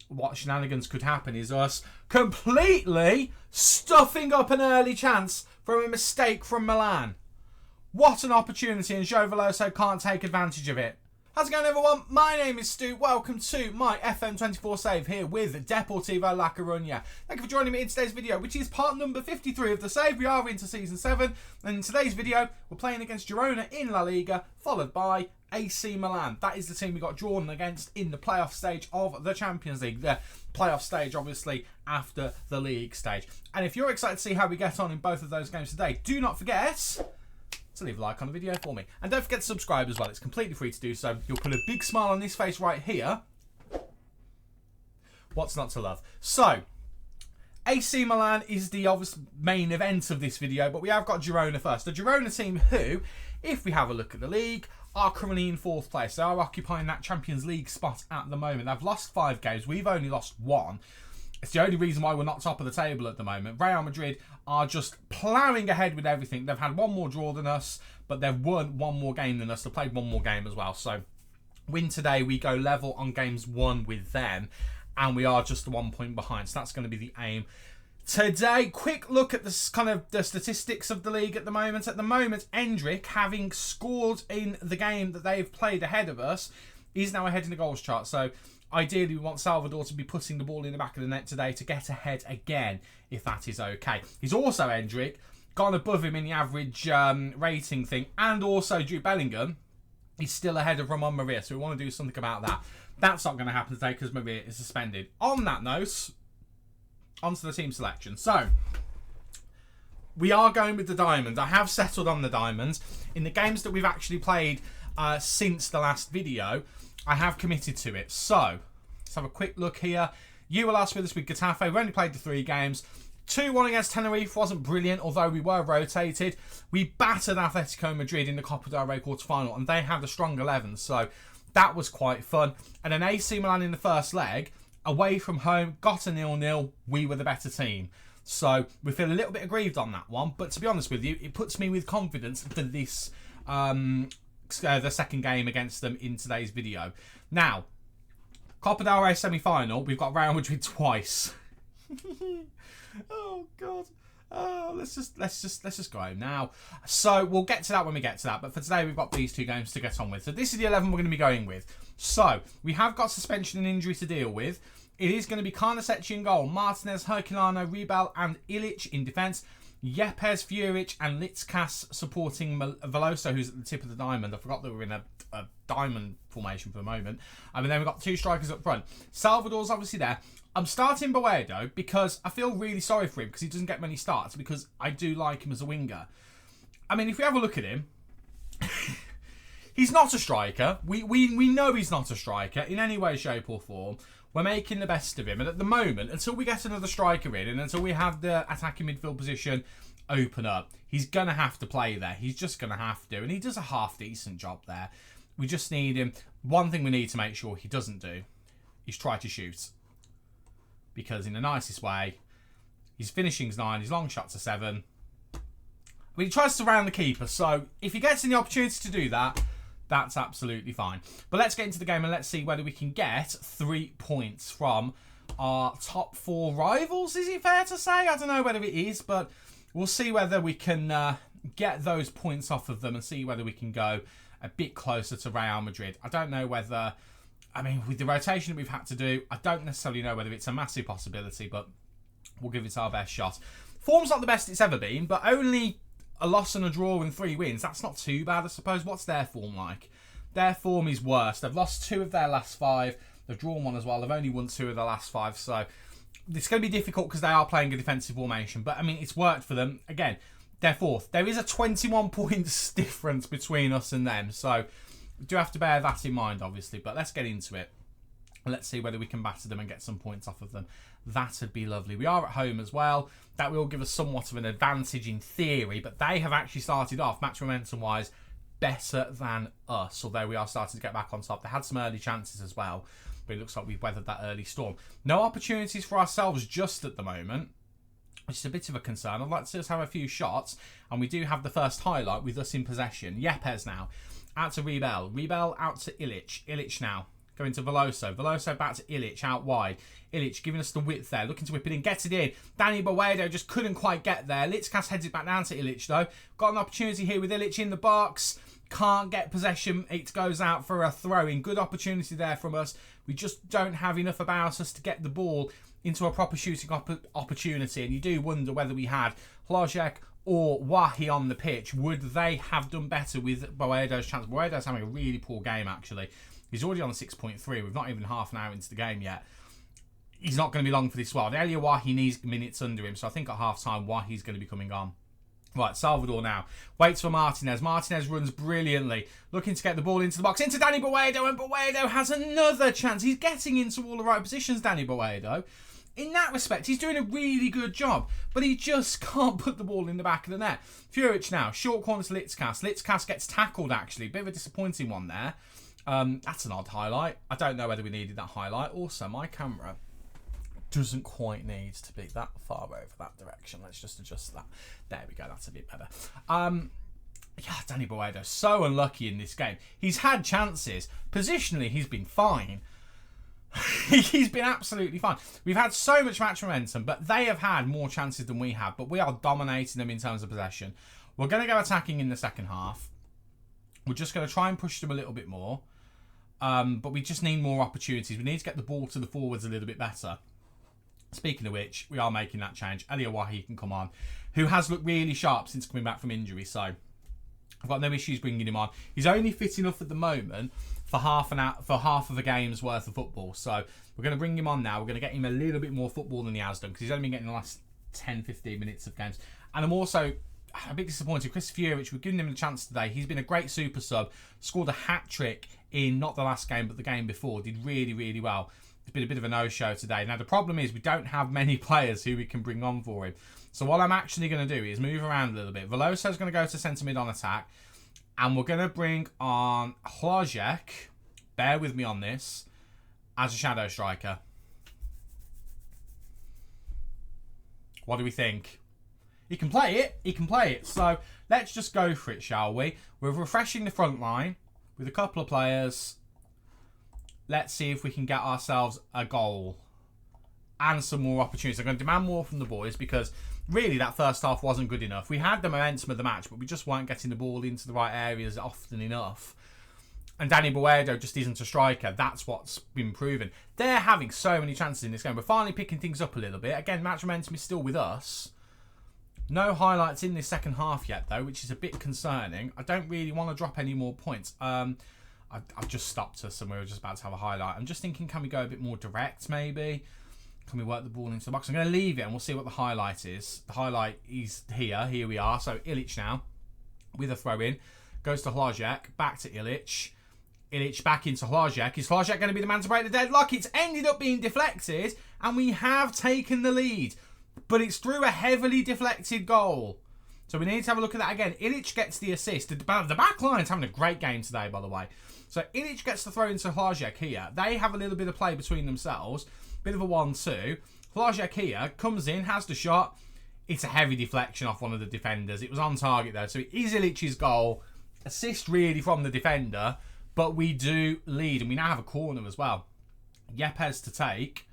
what shenanigans could happen is us completely stuffing up an early chance from a mistake from Milan. What an opportunity, and Joe Veloso can't take advantage of it. How's it going, everyone? My name is Stu. Welcome to my FM24 save here with Deportivo La Coruña. Thank you for joining me in today's video, which is part number 53 of the save. We are into season 7, and in today's video, we're playing against Girona in La Liga, followed by AC Milan. That is the team we got drawn against in the playoff stage of the Champions League. The playoff stage, obviously, after the league stage. And if you're excited to see how we get on in both of those games today, do not forget to leave a like on the video for me. And don't forget to subscribe as well. It's completely free to do so. You'll put a big smile on this face right here. What's not to love? So, AC Milan is the obvious main event of this video, but we have got Girona first. The Girona team who, if we have a look at the league, are currently in 4th place. They are occupying that Champions League spot at the moment. They've lost 5 games. We've only lost 1. It's the only reason why we're not top of the table at the moment. Real Madrid are just ploughing ahead with everything. They've had 1 more draw than us, but they've won 1 more game than us. They've played 1 more game as well. So, win today, we go level on games won with them, and we are just 1 point behind. So that's going to be the aim today. Quick look at this kind of the statistics of the league at the moment. At the moment, Endrick, having scored in the game that they've played ahead of us, is now ahead in the goals chart. So, ideally, we want Salvador to be putting the ball in the back of the net today to get ahead again, if that is okay. He's also, Endrick, gone above him in the average rating thing, and also Jude Bellingham is still ahead of Ramon Maria, so we want to do something about that. That's not going to happen today because Maria is suspended. On that note, onto the team selection. So, we are going with the diamond. I have settled on the diamond. In the games that we've actually played since the last video, I have committed to it. So, let's have a quick look here. You were last with us with Getafe. We only played the 3 games. 2-1 against Tenerife wasn't brilliant, although we were rotated. We battered Atletico Madrid in the Copa del Rey quarter-final, and they had a strong 11, so that was quite fun. And then AC Milan in the first leg, away from home, got a 0-0. We were the better team. So, we feel a little bit aggrieved on that one, but to be honest with you, it puts me with confidence for this the second game against them in today's video. Now, Copa del Rey semi-final, we've got Real Madrid twice. Oh god. Oh, let's just go home now. So we'll get to that when we get to that. But for today, we've got these 2 games to get on with. So this is the 11 we're going to be going with. So we have got suspension and injury to deal with. It is going to be Karnasecki in goal, Martinez, Herculano, Rebel, and Ilic in defence. Yepes, Furic, and Litzkas supporting Veloso, who's at the tip of the diamond. I forgot that we're in a diamond formation for the moment. And then we've got 2 strikers up front. Salvador's obviously there. I'm starting Boedo because I feel really sorry for him because he doesn't get many starts, because I do like him as a winger. I mean, if we have a look at him, he's not a striker. We know he's not a striker in any way, shape or form. We're making the best of him. And at the moment, until we get another striker in and until we have the attacking midfield position open up, he's going to have to play there. He's just going to have to. And he does a half-decent job there. We just need him. One thing we need to make sure he doesn't do is try to shoot. Because in the nicest way, his finishing's 9, his long shots are 7. But he tries to surround the keeper. So if he gets any opportunity to do that, that's absolutely fine. But let's get into the game and let's see whether we can get 3 points from our top 4 rivals. Is it fair to say? I don't know whether it is, but we'll see whether we can get those points off of them and see whether we can go a bit closer to Real Madrid. I don't know whether, I mean, with the rotation that we've had to do, I don't necessarily know whether it's a massive possibility, but we'll give it our best shot. Form's not the best it's ever been, but only a loss and a draw and 3 wins. That's not too bad, I suppose. What's their form like? Their form is worse. They've lost 2 of their last 5. They've drawn 1 as well. They've only won 2 of the last 5. So it's going to be difficult because they are playing a defensive formation. But, I mean, it's worked for them. Again, they're 4th. There is a 21 points difference between us and them. So we do have to bear that in mind, obviously. But let's get into it. Let's see whether we can batter them and get some points off of them. That would be lovely. We are at home as well. That will give us somewhat of an advantage in theory, but they have actually started off, match momentum-wise, better than us, although we are starting to get back on top. They had some early chances as well, but it looks like we've weathered that early storm. No opportunities for ourselves just at the moment, which is a bit of a concern. I'd like to see us have a few shots, and we do have the first highlight with us in possession. Yepes now, out to Rebel. Rebel out to Ilic. Ilic now. going to Veloso. Veloso back to Ilic out wide. Ilic giving us the width there, looking to whip it in, gets it in. Danny Boedo just couldn't quite get there. Litzkas heads it back down to Ilic though. Got an opportunity here with Ilic in the box. Can't get possession. It goes out for a throw-in. Good opportunity there from us. We just don't have enough about us to get the ball into a proper shooting opportunity. And you do wonder whether we had Hlojek or Wahi on the pitch, would they have done better with Boedo's chance? Boedo's having a really poor game, actually. He's already on 6.3. We've not even half an hour into the game yet. He's not going to be long for this squad. Elia Wahi needs minutes under him, so I think at half-time, Wahi's going to be coming on. Right, Salvador now. Waits for Martinez. Martinez runs brilliantly. Looking to get the ball into the box. Into Danny Boedo, and Boedo has another chance. He's getting into all the right positions, Danny Boedo. In that respect, he's doing a really good job, but he just can't put the ball in the back of the net. Furic now, short corner to Litzkas. Litzkas gets tackled, actually. Bit of a disappointing one there. That's an odd highlight. I don't know whether we needed that highlight. Also, my camera doesn't quite need to be that far over that direction. Let's just adjust that. There we go. That's a bit better. Yeah, Danny Boedo, so unlucky in this game. He's had chances. Positionally, he's been fine. He's been absolutely fine. We've had so much match momentum, but they have had more chances than we have. But we are dominating them in terms of possession. We're going to go attacking in the second half. We're just going to try and push them a little bit more. But we just need more opportunities. We need to get the ball to the forwards a little bit better. Speaking of which, we are making that change. Elia Wahi can come on, who has looked really sharp since coming back from injury. So I've got no issues bringing him on. He's only fit enough at the moment for half of a game's worth of football. So we're going to bring him on now. We're going to get him a little bit more football than he has done, because he's only been getting the last 10-15 minutes of games. And I'm also a bit disappointed. Chris Furic, we're giving him a chance today. He's been a great super sub. Scored a hat-trick in not the last game, but the game before. Did really, really well. It's been a bit of a no-show today. Now, the problem is we don't have many players who we can bring on for him. So what I'm actually going to do is move around a little bit. Veloso's going to go to centre mid on attack. And we're going to bring on Hlojek, bear with me on this, as a shadow striker. What do we think? He can play it. He can play it. So let's just go for it, shall we? We're refreshing the front line with a couple of players. Let's see if we can get ourselves a goal and some more opportunities. I'm going to demand more from the boys, because really that first half wasn't good enough. We had the momentum of the match, but we just weren't getting the ball into the right areas often enough. And Danny Boedo just isn't a striker. That's what's been proven. They're having so many chances in this game. We're finally picking things up a little bit. Again, match momentum is still with us. No highlights in this second half yet, though, which is a bit concerning. I don't really want to drop any more points. I've just stopped us and we were just about to have a highlight. I'm just thinking, can we go a bit more direct, maybe? Can we work the ball into the box? I'm going to leave it and we'll see what the highlight is. The highlight is here. Here we are. So Ilic now with a throw-in. Goes to Hlojek. Back to Ilic. Ilic back into Hlojek. Is Hlojek going to be the man to break the deadlock? It's ended up being deflected and we have taken the lead. But it's through a heavily deflected goal. So we need to have a look at that again. Ilic gets the assist. The back line's having a great game today, by the way. So Ilic gets the throw into Hlojek here. They have a little bit of play between themselves. Bit of a 1-2. Hlojek here comes in, has the shot. It's a heavy deflection off one of the defenders. It was on target though. So it is Ilic's goal. Assist really from the defender. But we do lead. And we now have a corner as well. Yepes to take.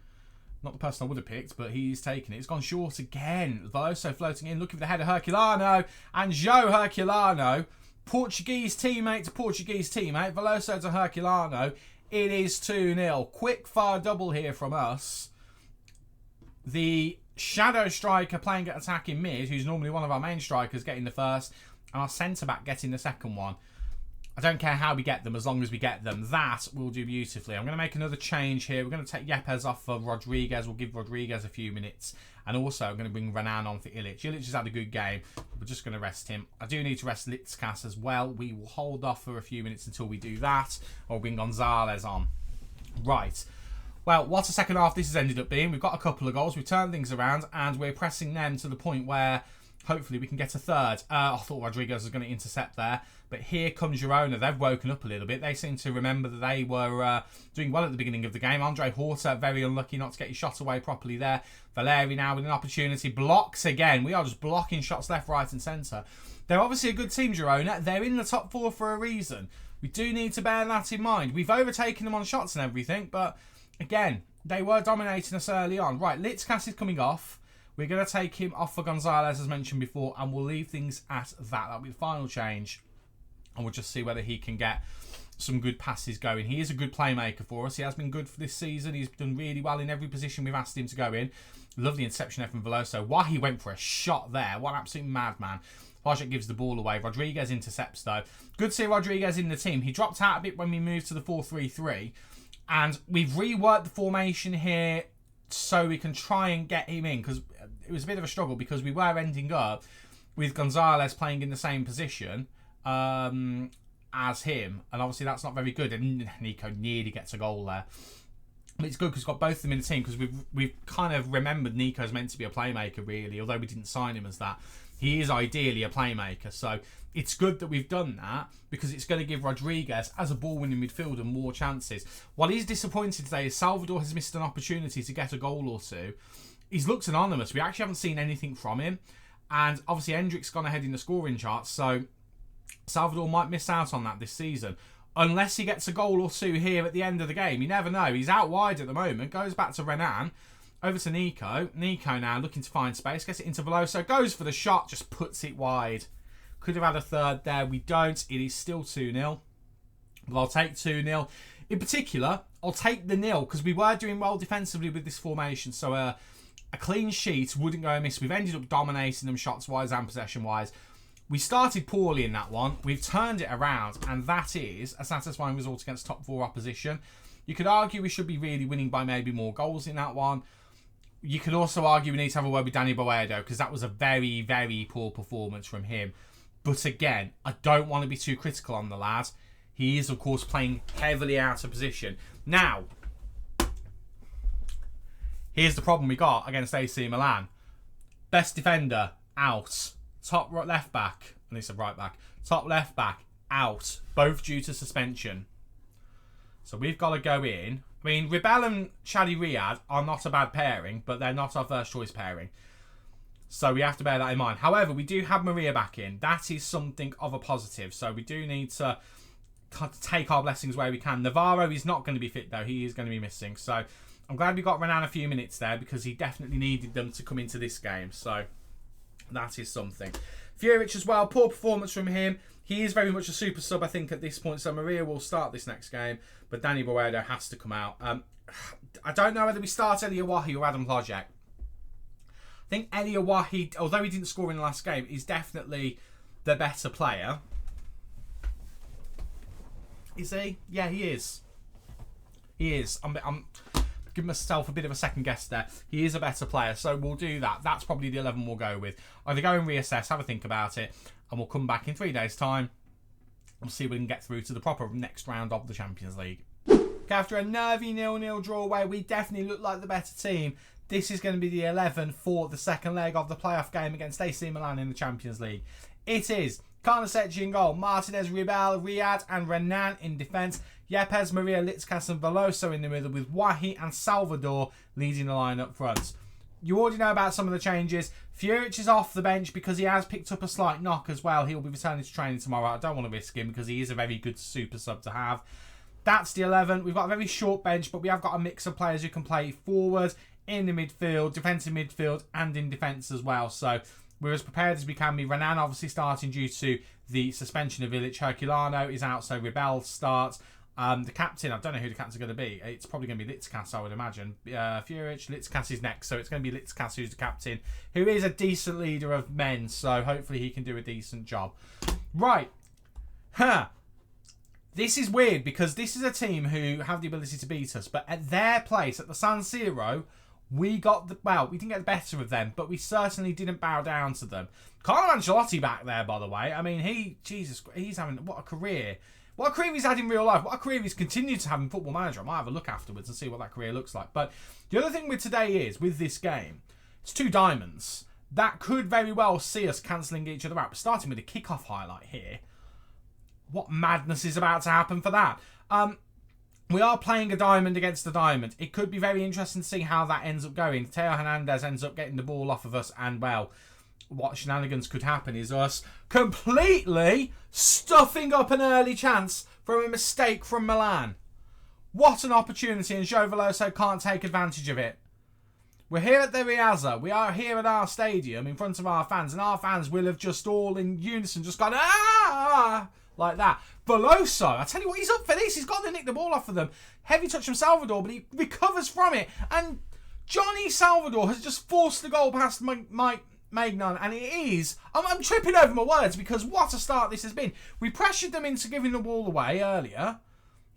Not the person I would have picked, but he's taken it. It's gone short again. Veloso floating in, looking for the header. Herculano and Joe Herculano. Portuguese teammate to Portuguese teammate. Veloso to Herculano. It is 2-0. Quick fire double here from us. The shadow striker playing at attack in mid, who's normally one of our main strikers, getting the first. And our centre-back getting the second one. I don't care how we get them, as long as we get them. That will do beautifully. I'm going to make another change here. We're going to take Yepes off for Rodriguez. We'll give Rodriguez a few minutes. And also, I'm going to bring Renan on for Ilic. Ilic has had a good game. We're just going to rest him. I do need to rest Litzkas as well. We will hold off for a few minutes until we do that. Or bring Gonzalez on. Right. Well, what a second half this has ended up being. We've got a couple of goals. We've turned things around. And we're pressing them to the point where hopefully we can get a third. I thought Rodriguez was going to intercept there. But here comes Girona. They've woken up a little bit. They seem to remember that they were doing well at the beginning of the game. Andre Horta, very unlucky not to get his shot away properly there. Valeri now with an opportunity. Blocks again. We are just blocking shots left, right and centre. They're obviously a good team, Girona. They're in the top four for a reason. We do need to bear that in mind. We've overtaken them on shots and everything, but again, they were dominating us early on. Right, Litzkas is coming off. We're going to take him off for Gonzalez, as mentioned before, and we'll leave things at that. That'll be the final change, and we'll just see whether he can get some good passes going. He is a good playmaker for us. He has been good for this season. He's done really well in every position we've asked him to go in. Lovely interception from Veloso. Why he went for a shot there. What an absolute madman. Pajek gives the ball away. Rodriguez intercepts, though. Good to see Rodriguez in the team. He dropped out a bit when we moved to the 4-3-3. And we've reworked the formation here so we can try and get him in. Because it was a bit of a struggle because we were ending up with Gonzalez playing in the same position as him. And obviously that's not very good. And Nico nearly gets a goal there. But it's good because we've got both of them in the team because we've kind of remembered Nico's meant to be a playmaker, really. Although we didn't sign him as that. He is ideally a playmaker. So it's good that we've done that because it's going to give Rodriguez, as a ball-winning midfielder, more chances. What is disappointing today is Salvador has missed an opportunity to get a goal or two. He's looked anonymous. We actually haven't seen anything from him. And obviously Hendrick's gone ahead in the scoring charts. So Salvador might miss out on that this season. Unless he gets a goal or two here at the end of the game. You never know. He's out wide at the moment. Goes back to Renan. Over to Nico. Nico now looking to find space. Gets it into Veloso. Goes for the shot. Just puts it wide. Could have had a third there. We don't. It is still 2-0. But I'll take 2-0. In particular, I'll take the nil. Because we were doing well defensively with this formation. So a clean sheet wouldn't go amiss. We've ended up dominating them shots-wise and possession-wise. We started poorly in that one. We've turned it around, and that is a satisfying result against top 4 opposition. You could argue we should be really winning by maybe more goals in that one. You could also argue we need to have a word with Danny Boedo, because that was a very, very poor performance from him. But again, I don't want to be too critical on the lad. He is, of course, playing heavily out of position. Now, here's the problem we got against AC Milan. Best defender, out. Top left back, and it's a right back. Top left back, out. Both due to suspension. So we've got to go in. I mean, Rebel and Shadi Riyad are not a bad pairing, but they're not our first choice pairing. So we have to bear that in mind. However, we do have Maria back in. That is something of a positive. So we do need to take our blessings where we can. Navarro is not going to be fit, though. He is going to be missing. So I'm glad we got Renan a few minutes there because he definitely needed them to come into this game. So that is something. Furic as well. Poor performance from him. He is very much a super sub, I think, at this point. So Maria will start this next game. But Danny Boedo has to come out. I don't know whether we start Eliawahi or Adam Plojek. I think Eliawahi, although he didn't score in the last game, is definitely the better player. Is he? Yeah, he is. He is. I'm giving myself a bit of a second guess there. He is a better player, so we'll do that. That's probably the 11 we'll go with. Either go and reassess, have a think about it, and we'll come back in 3 days' time. We'll see if we can get through to the proper next round of the Champions League. After a nervy 0-0 draw where we definitely look like the better team, this is going to be the 11 for the second leg of the playoff game against AC Milan in the Champions League. It is Karnasecchi in goal, Martinez, Rebel, Riyad and Renan in defence, Yepes, Maria, Litzkas and Veloso in the middle with Wahi and Salvador leading the line up front. You already know about some of the changes. Furic is off the bench because he has picked up a slight knock as well. He'll be returning to training tomorrow. I don't want to risk him because he is a very good super sub to have. That's the 11. We've got a very short bench, but we have got a mix of players who can play forward, in the midfield, defensive midfield, and in defence as well. So we're as prepared as we can be. Renan obviously starting due to the suspension of Ilic. Herculano is out, so Rebel starts. The captain, I don't know who the captain's going to be. It's probably going to be Litzkas, I would imagine. Furic, Litzkas is next, so it's going to be Litzkas who's the captain, who is a decent leader of men, so hopefully he can do a decent job. Right. This is weird because this is a team who have the ability to beat us, but at their place, at the San Siro, we didn't get the better of them, but we certainly didn't bow down to them. Carlo Ancelotti back there, by the way. I mean, he's having, what a career. What a career he's had in real life. What a career he's continued to have in Football Manager. I might have a look afterwards and see what that career looks like. But the other thing with today is, with this game, it's 2 diamonds. That could very well see us cancelling each other out. But starting with a kickoff highlight here, what madness is about to happen for that? We are playing a diamond against a diamond. It could be very interesting to see how that ends up going. Teo Hernandez ends up getting the ball off of us and, well, what shenanigans could happen is us completely stuffing up an early chance from a mistake from Milan. What an opportunity, and Joe Veloso can't take advantage of it. We're here at the Riazza. We are here at our stadium in front of our fans, and our fans will have just all in unison just gone, ah, like that. Veloso, I tell you what, he's up for this. He's got to nick the ball off of them. Heavy touch from Salvador, but he recovers from it. And Johnny Salvador has just forced the goal past Mike Maignan, and it is... I'm tripping over my words because what a start this has been. We pressured them into giving the ball away earlier,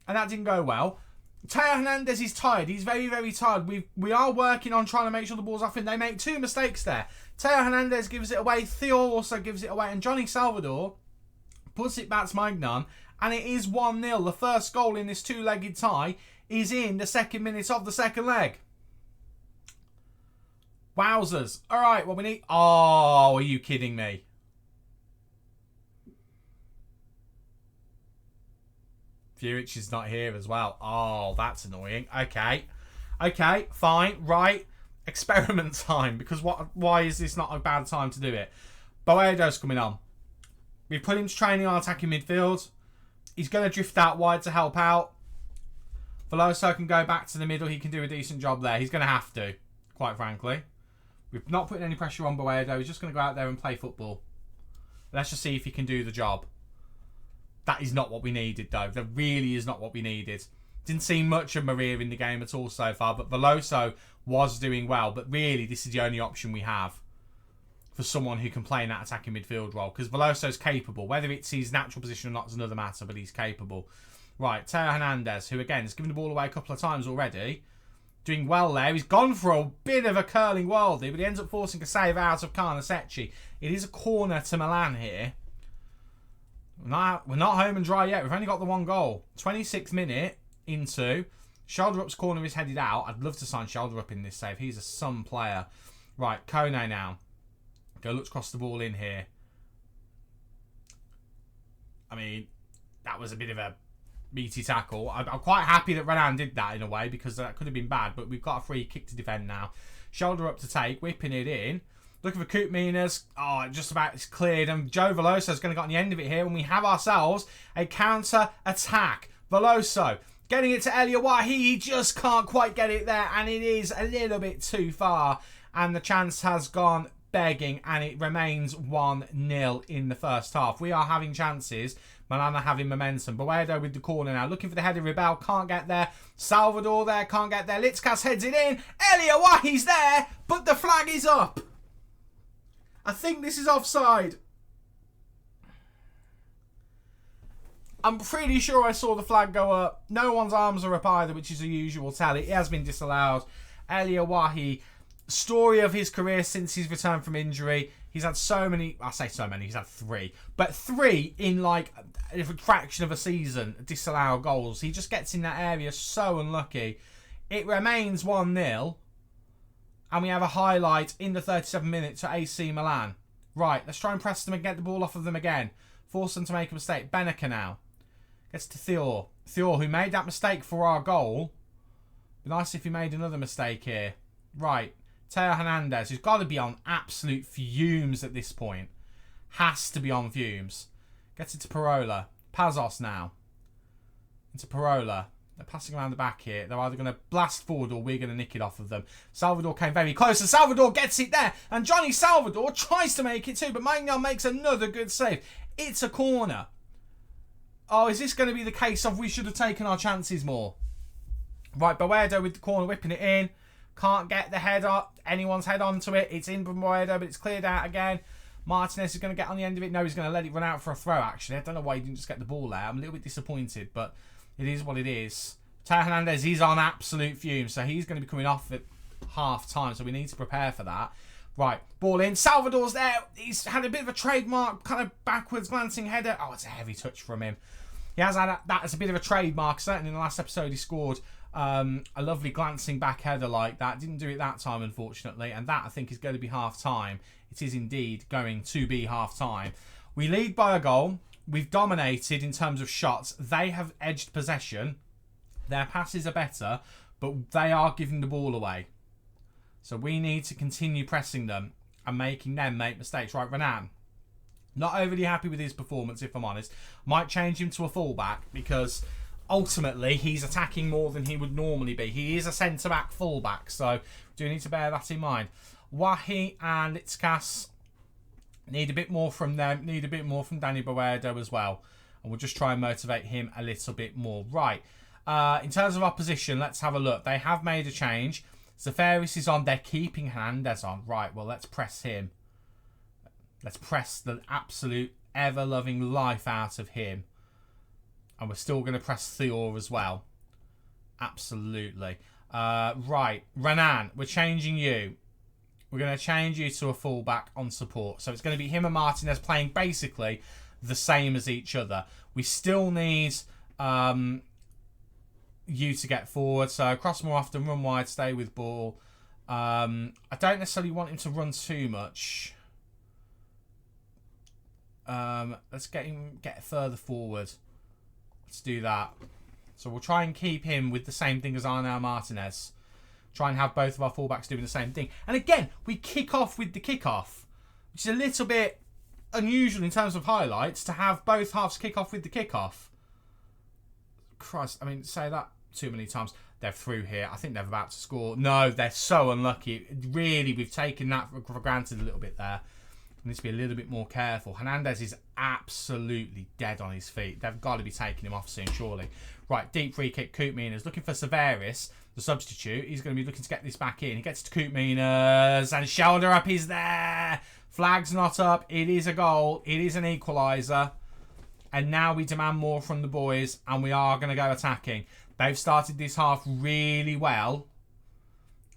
and that didn't go well. Teo Hernandez is tired. He's very, very tired. We are working on trying to make sure the ball's off him. They make 2 mistakes there. Teo Hernandez gives it away. Theo also gives it away. And Johnny Salvador puts it back to Maignan, and it is 1-0. The first goal in this 2-legged tie is in the 2nd minute of the 2nd leg. Wowzers. All right, what we need... Oh, are you kidding me? Furic is not here as well. Oh, that's annoying. Okay, fine, right. Experiment time, because why is this not a bad time to do it? Boedo's coming on. We've put him to training on attacking midfield. He's going to drift out wide to help out. Veloso can go back to the middle. He can do a decent job there. He's going to have to, quite frankly. We've not put any pressure on Boedo. He's just going to go out there and play football. Let's just see if he can do the job. That is not what we needed, though. That really is not what we needed. Didn't see much of Maria in the game at all so far, but Veloso was doing well. But really, this is the only option we have for someone who can play in that attacking midfield role, because Veloso's capable. Whether it's his natural position or not is another matter, but he's capable. Right, Teo Hernandez, who, again, has given the ball away a couple of times already. Doing well there. He's gone for a bit of a curling worldie, but he ends up forcing a save out of Carnesecchi. It is a corner to Milan here. We're not home and dry yet. We've only got the 1 goal. 26th minute into. Shoulder up's corner is headed out. I'd love to sign Shoulder up in this save. He's a some player. Right, Kone now. Go looks across the ball in here. I mean, that was a bit of a meaty tackle. I'm quite happy that Renan did that in a way, because that could have been bad, but we've got a free kick to defend now. Shoulder up to take, whipping it in. Looking for Coop Minas. Oh, just about it's cleared. And Joe Veloso is going to get on the end of it here. And we have ourselves a counter-attack. Veloso getting it to Eliawahi. He just can't quite get it there. And it is a little bit too far. And the chance has gone begging. And it remains 1-0 in the first half. We are having chances. Milan are having momentum. Boedo with the corner now. Looking for the header. Rebel can't get there. Salvador there. Can't get there. Litzkas heads it in. Eliawahi's there. But the flag is up. I think this is offside. I'm pretty sure I saw the flag go up. No one's arms are up either, which is a usual tell. It has been disallowed. Eliawahi, story of his career since his return from injury. He's had so many, I say so many, he's had 3. But 3 in like a fraction of a season, disallowed goals. He just gets in that area, so unlucky. It remains 1-0. And we have a highlight in the 37th minute to AC Milan. Right, let's try and press them and get the ball off of them again. Force them to make a mistake. Beneca now. Gets to Theo. Theo, who made that mistake for our goal. Be nice if he made another mistake here. Right, Teo Hernandez, who's got to be on absolute fumes at this point. Has to be on fumes. Gets it to Parola. Pazos now. Into Parola. They're passing around the back here. They're either going to blast forward or we're going to nick it off of them. Salvador came very close, and Salvador gets it there. And Johnny Salvador tries to make it too, but Maignan makes another good save. It's a corner. Oh, is this going to be the case of we should have taken our chances more? Right, Boedo with the corner, whipping it in. Can't get the head up. Anyone's head onto it. It's in from Boedo, but it's cleared out again. Martinez is going to get on the end of it. No, he's going to let it run out for a throw, actually. I don't know why he didn't just get the ball there. I'm a little bit disappointed, but it is what it is. Teo Hernandez, he's on absolute fumes, so he's going to be coming off at half time, so we need to prepare for that. Right, ball in. Salvador's there. He's had a bit of a trademark, kind of backwards glancing header. Oh, it's a heavy touch from him. He has had that as a bit of a trademark. Certainly in the last episode, he scored a lovely glancing back header like that. Didn't do it that time, unfortunately, and that, I think, is going to be half time. It is indeed going to be half time. We lead by a goal. We've dominated in terms of shots. They have edged possession. Their passes are better, but they are giving the ball away. So we need to continue pressing them. and making them make mistakes. Right, Renan. Not overly happy with his performance, if I'm honest. Might change him to a fullback because ultimately he's attacking more than he would normally be. He is a centre-back fullback, so do need to bear that in mind. Wahi and Litzkas need a bit more from them. Need a bit more from Danny Boedo as well. And we'll just try and motivate him a little bit more. Right. In terms of opposition, let's have a look. They have made a change. Zafaris is on. They're keeping Hernandez on. Right, well, let's press him. Let's press the absolute ever-loving life out of him. And we're still going to press Theor as well. Absolutely. Right, Renan, we're changing you. We're going to change you to a fullback on support. So it's going to be him and Martinez playing basically the same as each other. We still need you to get forward. So cross more often, run wide, stay with ball. I don't necessarily want him to run too much. Let's get further forward. Let's do that. So we'll try and keep him with the same thing as Arnau Martinez. Try and have both of our fullbacks doing the same thing. And again, we kick off with the kickoff, which is a little bit unusual in terms of highlights to have both halves kick off with the kickoff. Christ, I mean, say that too many times. They're through here. I think they're about to score. No, they're so unlucky. Really, we've taken that for granted a little bit there. We need to be a little bit more careful. Hernandez is absolutely dead on his feet. They've got to be taking him off soon, surely. Right, deep free kick. Koopmeiners looking for Severis, the substitute. He's going to be looking to get this back in. He gets to Koopmeiners and shoulder up is there. Flag's not up. It is a goal. It is an equaliser. And now we demand more from the boys and we are going to go attacking. They've started this half really well.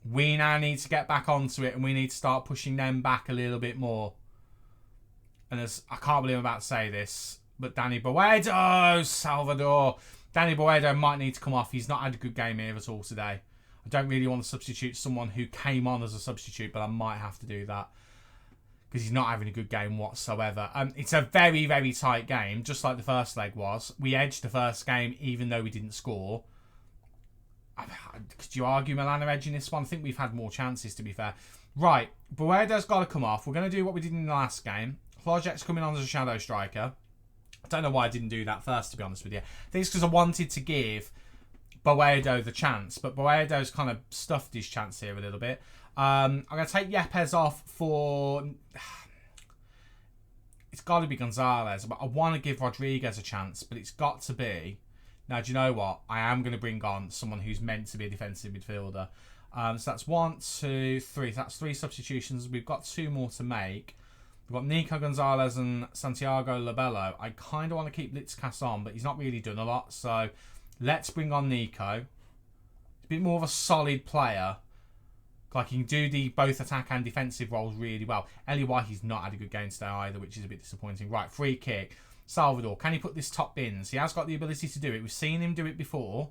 We now need to get back onto it and we need to start pushing them back a little bit more. And as I can't believe I'm about to say this, but Danny Boedo, Salvador. Danny Boedo might need to come off. He's not had a good game here at all today. I don't really want to substitute someone who came on as a substitute, but I might have to do that because he's not having a good game whatsoever. It's a very, very tight game, just like the first leg was. We edged the first game even though we didn't score. Could you argue Milan are edging this one? I think we've had more chances, to be fair. Right, Boedo's got to come off. We're going to do what we did in the last game. Flojek's coming on as a shadow striker. I don't know why I didn't do that first, to be honest with you. I think it's because I wanted to give Boedo the chance, but Boedo's kind of stuffed his chance here a little bit. I'm going to take Yepes off for... It's got to be Gonzalez, but I want to give Rodriguez a chance, but it's got to be... Now, do you know what? I am going to bring on someone who's meant to be a defensive midfielder. So that's 1, 2, 3. That's 3 substitutions. We've got 2 more to make. We've got Nico Gonzalez and Santiago Labello. I kind of want to keep Litzkas on, but he's not really done a lot. So let's bring on Nico. He's a bit more of a solid player. Like, he can do both attack and defensive roles really well. Eli he's not had a good game today either, which is a bit disappointing. Right, free kick. Salvador, can he put this top bins? He has got the ability to do it. We've seen him do it before.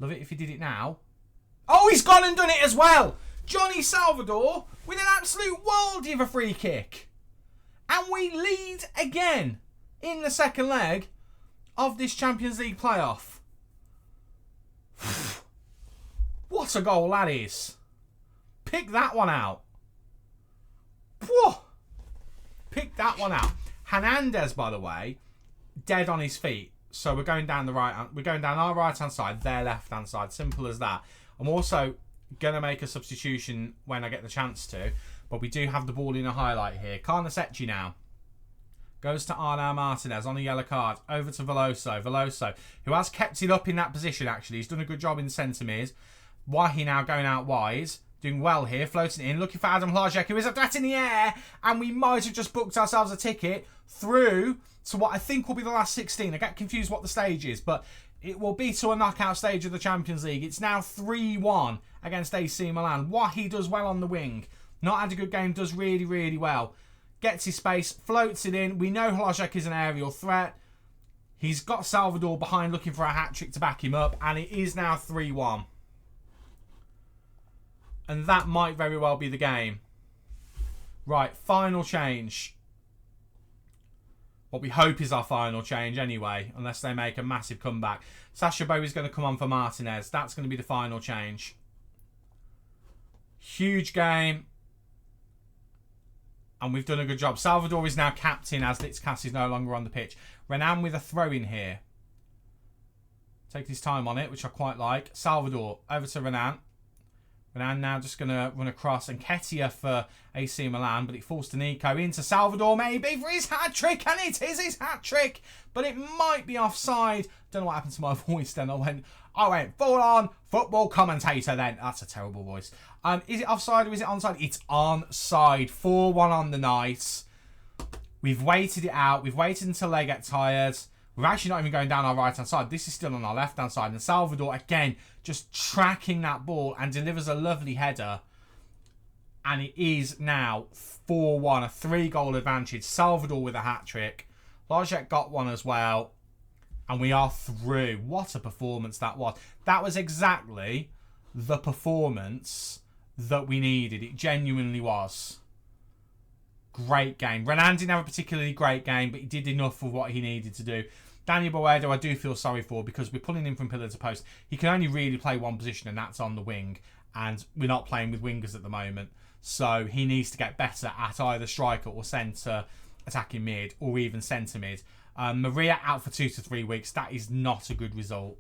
Love it if he did it now. Oh, he's gone and done it as well. Johnny Salvador with an absolute worldie of a free kick. And we lead again in the second leg of this Champions League playoff. What a goal that is. Pick that one out. Whoa. Pick that one out. Hernandez, by the way, dead on his feet. So we're going down we're going down our right hand side, their left hand side. Simple as that. I'm also gonna make a substitution when I get the chance to, but we do have the ball in a highlight here. Carnesecchi now goes to Arnau Martinez on a yellow card. Over to Veloso. Veloso, who has kept it up in that position. Actually, he's done a good job in centre mids. Wahi now going out wide. Doing well here, floating in, looking for Adam Hlajek, who is a threat in the air, and we might have just booked ourselves a ticket through to what I think will be the last 16. I get confused what the stage is, but it will be to a knockout stage of the Champions League. It's now 3-1 against AC Milan. Wahi does well on the wing. Not had a good game, does really, really well. Gets his space, floats it in. We know Hlajek is an aerial threat. He's got Salvador behind looking for a hat-trick to back him up, and it is now 3-1. And that might very well be the game. Right, final change. What we hope is our final change anyway, unless they make a massive comeback. Sasha Bowie's going to come on for Martinez. That's going to be the final change. Huge game. And we've done a good job. Salvador is now captain as Litzkas is no longer on the pitch. Renan with a throw in here. Taking his time on it, which I quite like. Salvador over to Renan. Renan now just going to run across. And Ketia for AC Milan. But it falls to Nico. Into Salvador maybe for his hat-trick. And it is his hat-trick. But it might be offside. Don't know what happened to my voice then. I went full on football commentator then. That's a terrible voice. Is it offside or is it onside? It's onside. 4-1 on the night. We've waited it out. We've waited until they get tired. We're actually not even going down our right-hand side. This is still on our left-hand side. And Salvador, again, just tracking that ball and delivers a lovely header. And it is now 4-1, a 3-goal advantage. Salvador with a hat-trick. Lajek got one as well. And we are through. What a performance that was. That was exactly the performance that we needed. It genuinely was. Great game. Renan didn't have a particularly great game, but he did enough for what he needed to do. Daniel Boedo, I do feel sorry for because we're pulling him from pillar to post. He can only really play one position, and that's on the wing. And we're not playing with wingers at the moment. So he needs to get better at either striker or centre, attacking mid, or even centre mid. Maria out for 2 to 3 weeks. That is not a good result.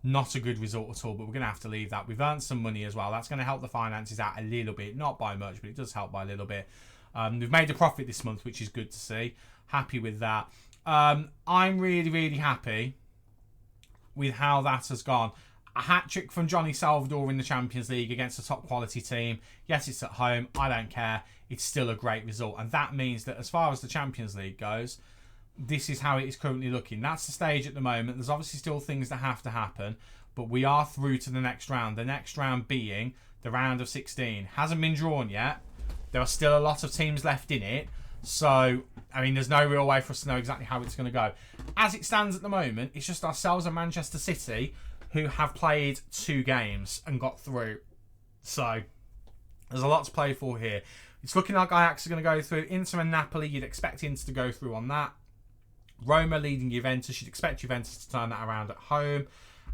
Not a good result at all, but we're going to have to leave that. We've earned some money as well. That's going to help the finances out a little bit. Not by much, but it does help by a little bit. We've made a profit this month, which is good to see. Happy with that. I'm really, really happy with how that has gone. A hat-trick from Johnny Salvador in the Champions League against a top-quality team. Yes, it's at home. I don't care. It's still a great result. And that means that as far as the Champions League goes, this is how it is currently looking. That's the stage at the moment. There's obviously still things that have to happen, but we are through to the next round. The next round being the round of 16. Hasn't been drawn yet. There are still a lot of teams left in it. So, I mean, there's no real way for us to know exactly how it's going to go. As it stands at the moment, it's just ourselves and Manchester City who have played 2 games and got through. So, there's a lot to play for here. It's looking like Ajax are going to go through. Inter and Napoli, you'd expect Inter to go through on that. Roma leading Juventus. You'd expect Juventus to turn that around at home.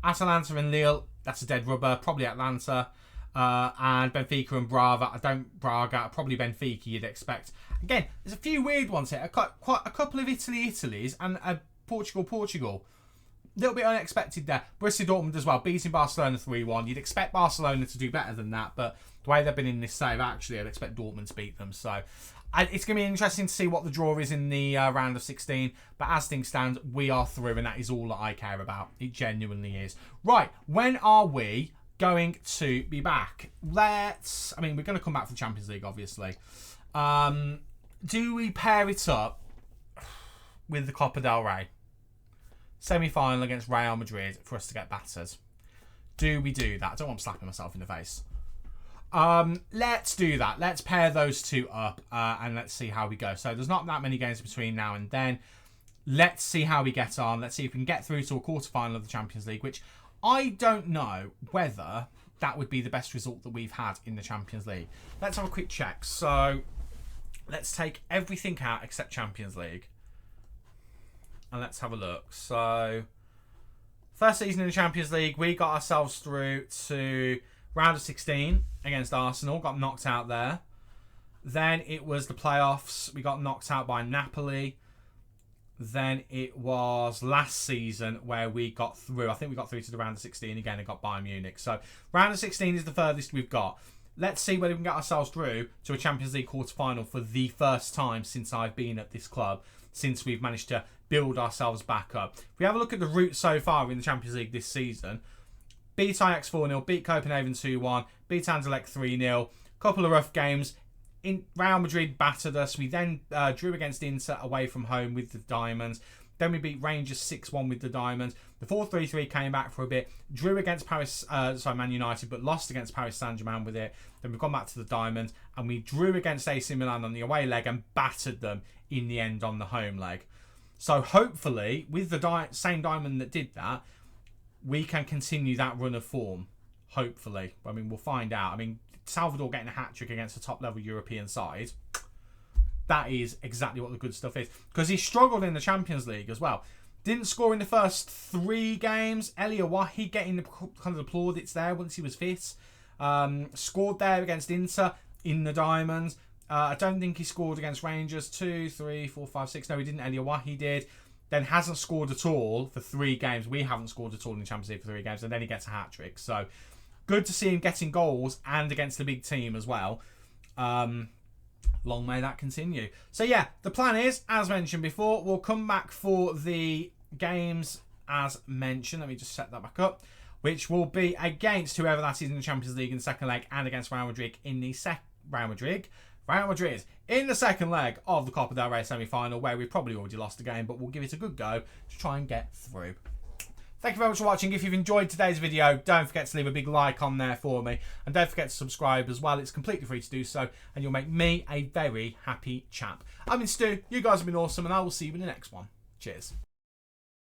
Atalanta and Lille, that's a dead rubber. Probably Atlanta. And Benfica and Braga, probably Benfica you'd expect. Again, there's a few weird ones here. Quite a couple of Italies and a Portugal. A little bit unexpected there. Borussia Dortmund as well, beating Barcelona 3-1. You'd expect Barcelona to do better than that, but the way they've been in this save, actually, I'd expect Dortmund to beat them. So it's going to be interesting to see what the draw is in the round of 16. But as things stand, we are through, and that is all that I care about. It genuinely is. Right, when are we going to be back? We're going to come back for the Champions League, obviously. Do we pair it up with the Copa del Rey? Semi-final against Real Madrid for us to get battered. Do we do that? I don't want to slapping myself in the face. Let's do that. Let's pair those two up and let's see how we go. So there's not that many games between now and then. Let's see how we get on. Let's see if we can get through to a quarter-final of the Champions League, which I don't know whether that would be the best result that we've had in the Champions League. Let's have a quick check. So let's take everything out except Champions League. And let's have a look. So first season in the Champions League, we got ourselves through to round of 16 against Arsenal. Got knocked out there. Then it was the playoffs. We got knocked out by Napoli. Then it was last season where we got through. I think we got through to the round of 16 again and got Bayern Munich. So round of 16 is the furthest we've got. Let's see whether we can get ourselves through to a Champions League quarter-final for the first time since I've been at this club, since we've managed to build ourselves back up. If we have a look at the route so far in the Champions League this season, beat Ajax 4-0, beat Copenhagen 2-1, beat Anderlecht 3-0, couple of rough games. Real Madrid battered us. We then drew against Inter away from home with the Diamonds. Then we beat Rangers 6-1 with the Diamonds. The 4-3-3 came back for a bit. Drew against Man United, but lost against Paris Saint-Germain with it. Then we've gone back to the Diamonds, and we drew against AC Milan on the away leg and battered them in the end on the home leg. So hopefully, with the same Diamond that did that, we can continue that run of form. Hopefully. I mean, we'll find out. I mean, Salvador getting a hat-trick against a top-level European side, that is exactly what the good stuff is. Because he struggled in the Champions League as well. Didn't score in the first 3 games. Elia Wahi getting the kind of plaudits there once he was fit. Scored there against Inter in the Diamonds. I don't think he scored against Rangers. 2, 3, 4, 5, 6. No, he didn't. Eliawahi did. Then hasn't scored at all for 3 games. We haven't scored at all in the Champions League for 3 games. And then he gets a hat-trick. So, good to see him getting goals and against the big team as well. Long may that continue. So, yeah, the plan is, as mentioned before, we'll come back for the games as mentioned. Let me just set that back up. Which will be against whoever that is in the Champions League in the second leg and against Real Madrid in the Real Madrid in the second leg of the Copa del Rey semi-final, where we've probably already lost the game, but we'll give it a good go to try and get through. Thank you very much for watching. If you've enjoyed today's video, don't forget to leave a big like on there for me. And don't forget to subscribe as well. It's completely free to do so, and you'll make me a very happy chap. I've been Stu. You guys have been awesome, and I will see you in the next one. Cheers.